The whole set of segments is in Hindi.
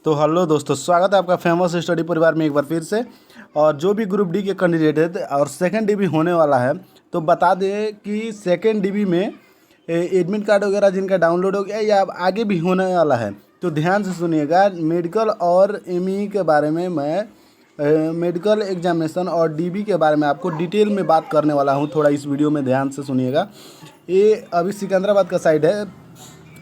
तो हेलो दोस्तों, स्वागत है आपका फेमस स्टडी परिवार में एक बार फिर से। और जो भी ग्रुप डी के कैंडिडेट है और सेकंड डीबी होने वाला है, तो बता दें कि सेकंड डीबी में एडमिट कार्ड वगैरह जिनका डाउनलोड हो गया या अब आगे भी होने वाला है, तो ध्यान से सुनिएगा। मेडिकल और एमई के बारे में मैं मेडिकल एग्जामिनेशन और डीबी के बारे में आपको डिटेल में बात करने वाला हूँ। थोड़ा इस वीडियो में ध्यान से सुनिएगा। ये अभी सिकंदराबाद का साइड है,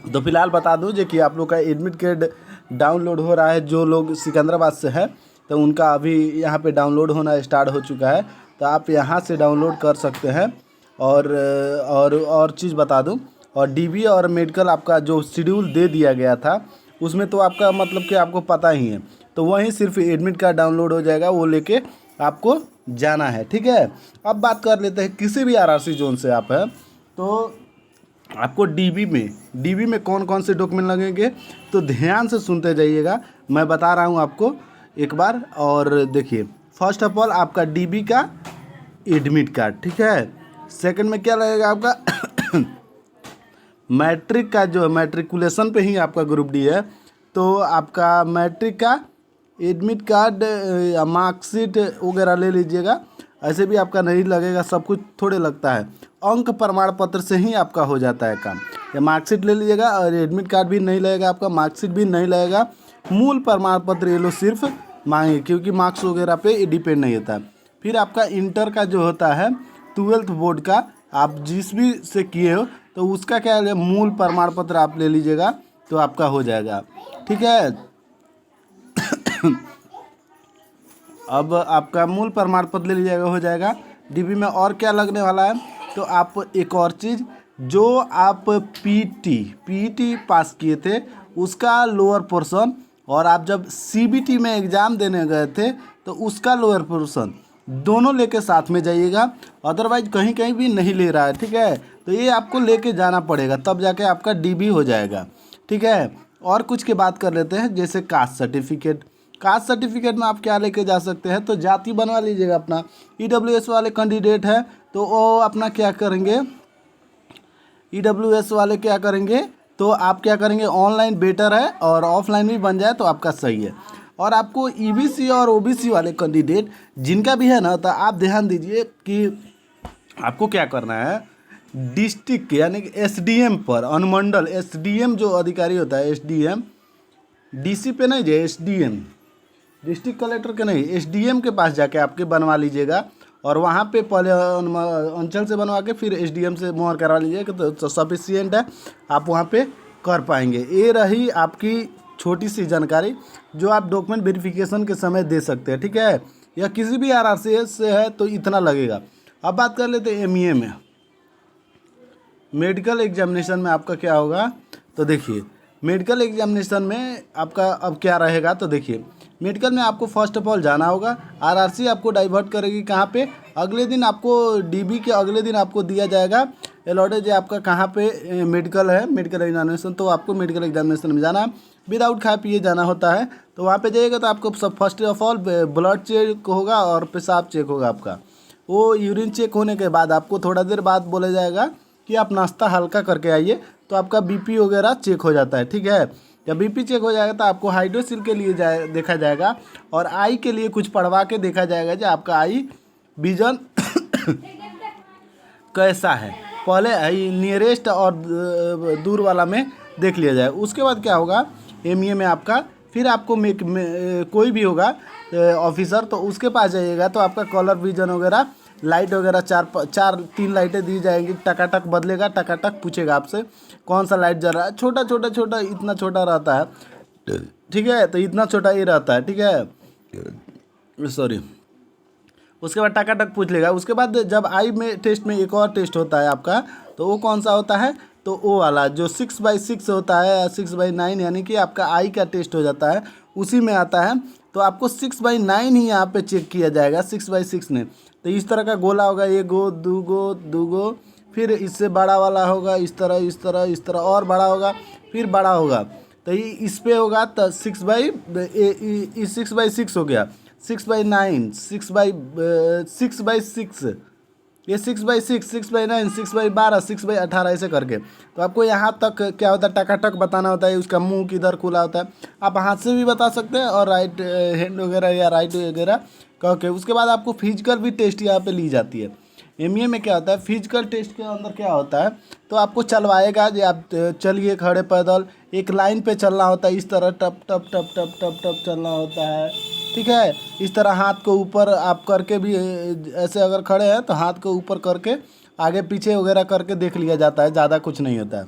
तो फिलहाल बता दूं जो कि आप लोग का एडमिट कार्ड डाउनलोड हो रहा है। जो लोग सिकंदराबाद से है तो उनका अभी यहाँ पे डाउनलोड होना स्टार्ट हो चुका है, तो आप यहाँ से डाउनलोड कर सकते हैं। और चीज़ बता दूं, और डीबी और मेडिकल आपका जो शेड्यूल दे दिया गया था उसमें तो आपका मतलब कि आपको पता ही है, तो वहीं सिर्फ एडमिट कार्ड डाउनलोड हो जाएगा, वो लेके आपको जाना है। ठीक है, अब बात कर लेते हैं किसी भी आरआरसी जोन से आप हैं तो आपको डीबी में कौन कौन से डॉक्यूमेंट लगेंगे, तो ध्यान से सुनते जाइएगा। मैं बता रहा हूँ आपको एक बार। और देखिए, फर्स्ट ऑफ ऑल आपका डीबी का एडमिट कार्ड, ठीक है। सेकंड में क्या लगेगा आपका मैट्रिक का, जो मैट्रिकुलेशन पे ही आपका ग्रुप डी है, तो आपका मैट्रिक का एडमिट कार्ड या मार्कशीट वगैरह ले लीजिएगा। ऐसे भी आपका नहीं लगेगा, सब कुछ थोड़े लगता है। अंक प्रमाण पत्र से ही आपका हो जाता है काम। या मार्कशीट ले लीजिएगा, और एडमिट कार्ड भी नहीं लगेगा आपका, मार्कशीट भी नहीं लगेगा। मूल प्रमाण पत्र ये लोग सिर्फ मांगे, क्योंकि मार्क्स वगैरह पे डिपेंड नहीं होता। फिर आपका इंटर का जो होता है, 12th बोर्ड का, आप जिस भी से किए हो तो उसका क्या है, मूल प्रमाण पत्र आप ले लीजिएगा तो आपका हो जाएगा। ठीक है, अब आपका मूल प्रमाण पत्र ले लीजिएगा, हो जाएगा। डीबी में और क्या लगने वाला है, तो आप एक और चीज़, जो आप पीटी पास किए थे उसका लोअर पोर्शन, और आप जब सीबीटी में एग्ज़ाम देने गए थे तो उसका लोअर पोर्शन, दोनों लेके साथ में जाइएगा। अदरवाइज कहीं कहीं भी नहीं ले रहा है, ठीक है, तो ये आपको लेके जाना पड़ेगा, तब जाके आपका डीबी हो जाएगा। ठीक है, और कुछ की बात कर लेते हैं, जैसे कास्ट सर्टिफिकेट। कास्ट सर्टिफिकेट में आप क्या लेके जा सकते हैं, तो जाति बनवा लीजिएगा अपना। ईडब्ल्यूएस वाले कैंडिडेट है तो वो अपना क्या करेंगे, ईडब्ल्यूएस वाले क्या करेंगे, तो आप क्या करेंगे, ऑनलाइन बेटर है, और ऑफलाइन भी बन जाए तो आपका सही है। और आपको ईबीसी और ओबीसी वाले कैंडिडेट जिनका भी है ना, तो आप ध्यान दीजिए कि आपको क्या करना है, डिस्ट्रिक्ट यानी कि एसडीएम पर, अनुमंडल एसडीएम जो अधिकारी होता है, एसडीएम, डीसी पे नहीं, जो एसडीएम, डिस्ट्रिक्ट कलेक्टर के नहीं, एसडीएम के पास जाके आपके बनवा लीजिएगा। और वहाँ पे पहले अंचल से बनवा के फिर एसडीएम से मोहर करा लीजिएगा, तो सफिशियेंट है, आप वहाँ पे कर पाएंगे। ये रही आपकी छोटी सी जानकारी जो आप डॉक्यूमेंट वेरिफिकेशन के समय दे सकते हैं। ठीक है, या किसी भी आरआरसी से है तो इतना लगेगा। अब बात कर लेते हैं एमईए में, मेडिकल एग्जामिनेशन में आपका क्या होगा, तो देखिए मेडिकल एग्जामिनेशन में आपका अब क्या रहेगा, तो देखिए मेडिकल में आपको फर्स्ट ऑफ ऑल जाना होगा। आरआरसी आपको डाइवर्ट करेगी कहाँ पे, अगले दिन आपको डीबी के अगले दिन आपको दिया जाएगा अलॉटेड आपका कहाँ पे मेडिकल है, मेडिकल एग्जामिनेशन, तो आपको मेडिकल एग्जामिनेशन में जाना है। विदाउट खाए पिए जाना होता है, तो वहाँ पे जाइएगा तो आपको सब first of all blood check होगा और पेशाब चेक होगा आपका। वो यूरिन चेक होने के बाद आपको थोड़ा देर बाद बोला जाएगा कि आप नाश्ता हल्का करके आइए, तो आपका बीपी वगैरह चेक हो जाता है। ठीक है, जब बीपी चेक हो जाएगा तो आपको हाइड्रोसिल के लिए देखा जाएगा, और आई के लिए कुछ पढ़वा के देखा जाएगा कि आपका आई विजन कैसा है। पहले आई नियरेस्ट और दूर वाला में देख लिया जाए। उसके बाद क्या होगा, एमईए में आपका फिर आपको कोई भी होगा ऑफिसर, तो उसके पास जाइएगा तो आपका कलर विजन वगैरह, लाइट वगैरह, तीन लाइटें दी जाएंगी, टकाटक बदलेगा, टकाटक पूछेगा आपसे कौन सा लाइट जल रहा है। छोटा इतना छोटा रहता है, ठीक है, तो इतना छोटा ये रहता है। ठीक है, सॉरी, उसके बाद टकाटक पूछ लेगा। उसके बाद जब आई में टेस्ट में एक और टेस्ट होता है आपका, तो वो कौन सा होता है, तो वो वाला जो 6/6 होता है, 6/9, यानी कि आपका आई का टेस्ट हो जाता है, उसी में आता है। तो आपको 6/9 ही यहाँ पे चेक किया जाएगा, 6/6 ने। तो इस तरह का गोला होगा, एगो दूगो, फिर इससे बड़ा वाला होगा, इस तरह और बड़ा होगा, फिर बड़ा होगा, तो ये इस पे होगा, तो 6/6 हो गया, 6/9, 6/6, ये 6/6, 6/9, 6/12, 6/18 ऐसे करके। तो आपको यहाँ तक क्या होता है टकाटक बताना होता है, उसका मुंह किधर खुला होता है। आप हाथ से भी बता सकते हैं और राइट हैंड वगैरह या राइट वगैरह कह के। उसके बाद आपको फिजिकल भी टेस्ट यहाँ पे ली जाती है। एमईए में क्या होता है, फिजिकल टेस्ट के अंदर क्या होता है, तो आपको चलवाएगा जो आप चलिए खड़े पैदल एक लाइन पे चलना होता है, इस तरह टप टप टप टप टप टप चलना होता है, ठीक है। इस तरह हाथ को ऊपर आप करके भी ऐसे अगर खड़े हैं तो हाथ को ऊपर करके आगे पीछे वगैरह करके देख लिया जाता है, ज़्यादा कुछ नहीं होता है।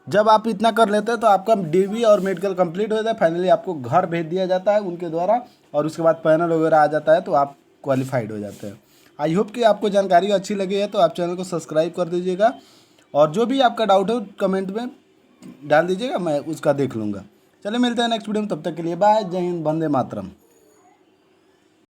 जब आप इतना कर लेते हैं तो आपका डीवी और मेडिकल कंप्लीट हो जाता है। फाइनली आपको घर भेज दिया जाता है उनके द्वारा, और उसके बाद पैनल वगैरह आ जाता है तो आप क्वालिफाइड हो जाते हैं। आई होप कि आपको जानकारी अच्छी लगी है, तो आप चैनल को सब्सक्राइब कर दीजिएगा, और जो भी आपका डाउट हो कमेंट में डाल दीजिएगा, मैं उसका देख लूँगा। चलिए मिलते हैं नेक्स्ट वीडियो में, तब तक के लिए बाय, जय हिंद, वंदे मातरम।